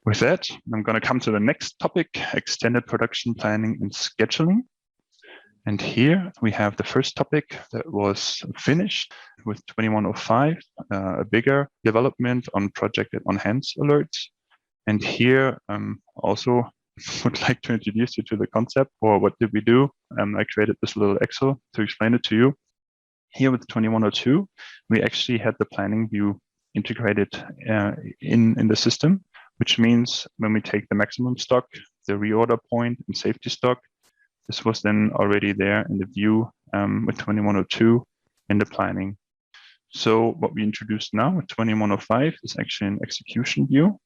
With that, I'm going to come to the next topic, extended production planning and scheduling. And here we have the first topic that was finished with 2105, a bigger development on projected on-hands alerts. And here also would like to introduce you to the concept, or what did we do? I created this little Excel to explain it to you. Here with 2102, we actually had the planning view integrated in the system, which means when we take the maximum stock, the reorder point and safety stock, this was then already there in the view with 2102 in the planning. So what we introduced now with 2105 is actually an execution view,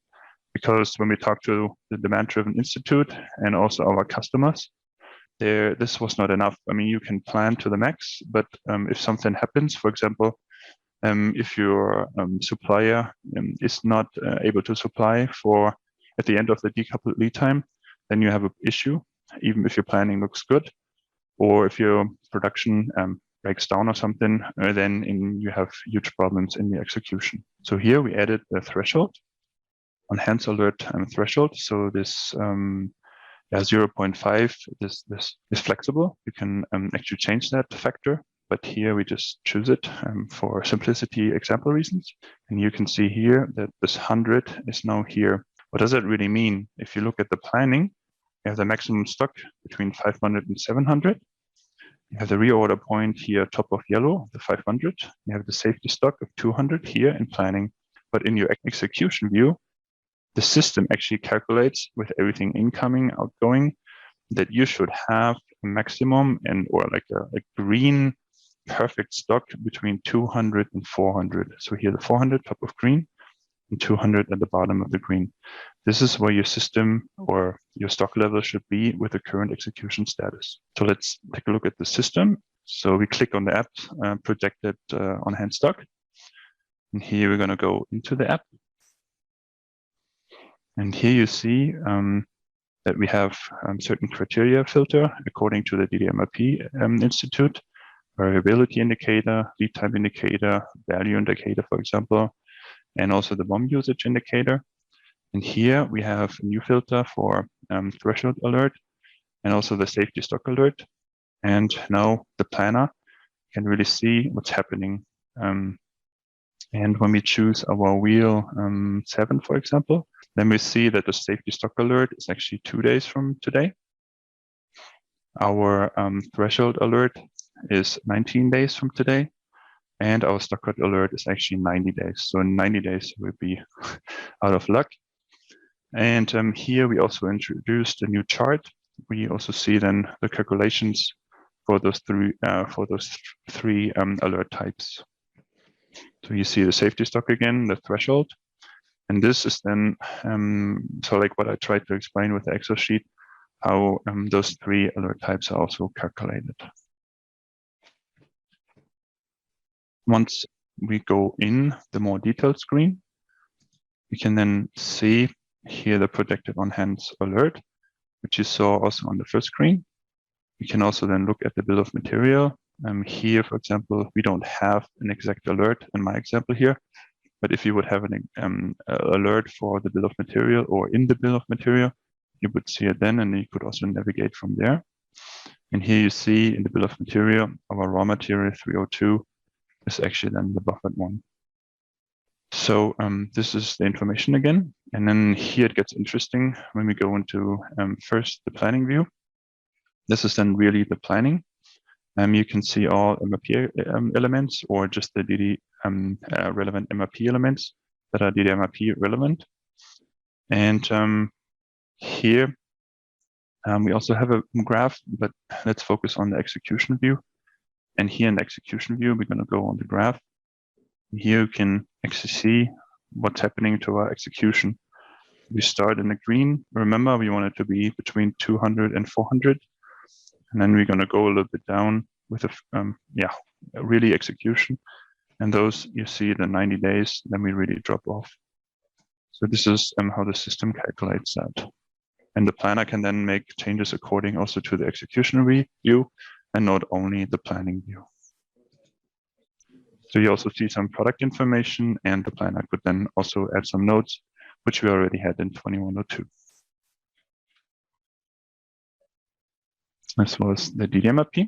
because when we talk to the demand-driven institute and also our customers, this was not enough. I mean, you can plan to the max, but if something happens, for example, if your supplier is not able to supply for at the end of the decoupled lead time, then you have an issue, even if your planning looks good, or if your production breaks down or something, then you have huge problems in the execution. So here we added a threshold, on-hands alert threshold. So this 0.5, this is flexible. You can actually change that factor. But here we just choose it for simplicity example reasons. And you can see here that this 100 is now here. What does that really mean? If you look at the planning, you have the maximum stock between 500 and 700. You have the reorder point here, top of yellow, the 500. You have the safety stock of 200 here in planning. But in your execution view, the system actually calculates with everything incoming, outgoing, that you should have a maximum or like a green perfect stock between 200 and 400. So here the 400 top of green and 200 at the bottom of the green. This is where your system or your stock level should be with the current execution status. So let's take a look at the system. So we click on the app, projected on-hand stock. And here we're going to go into the app. And here you see that we have certain criteria filter according to the DDMRP Institute. Variability indicator, lead time indicator, value indicator, for example, and also the BOM usage indicator. And here we have a new filter for threshold alert and also the safety stock alert. And now the planner can really see what's happening. And when we choose our wheel 7, for example, then we see that the safety stock alert is actually 2 days from today. Our threshold alert is 19 days from today, and our stock alert is actually 90 days. So in 90 days, we'll be out of luck. And here we also introduced a new chart. We also see then the calculations for those three alert types. So you see the safety stock again, the threshold, and this is then so like what I tried to explain with the Excel sheet, how those three alert types are also calculated. Once we go in the more detailed screen, we can then see here the projected on-hands alert, which you saw also on the first screen. We can also then look at the bill of material. Here, for example, we don't have an exact alert in my example here, but if you would have an alert for the bill of material or in the bill of material, you would see it then, and you could also navigate from there. And here you see in the bill of material, our raw material 302 is actually then the buffered one. So this is the information again. And then here it gets interesting when we go into first the planning view. This is then really the planning. You can see all MRP elements or just the DD relevant MRP elements that are DDMRP relevant. And here we also have a graph, but let's focus on the execution view. And here in the execution view, we're going to go on the graph. Here you can actually see what's happening to our execution. We start in the green. Remember, we want it to be between 200 and 400. And then we're going to go a little bit down with really execution. And those you see the 90 days, then we really drop off. So this is how the system calculates that. And the planner can then make changes according also to the execution view and not only the planning view. So you also see some product information, and the planner could then also add some notes, which we already had in 2102. This was the DDMRP.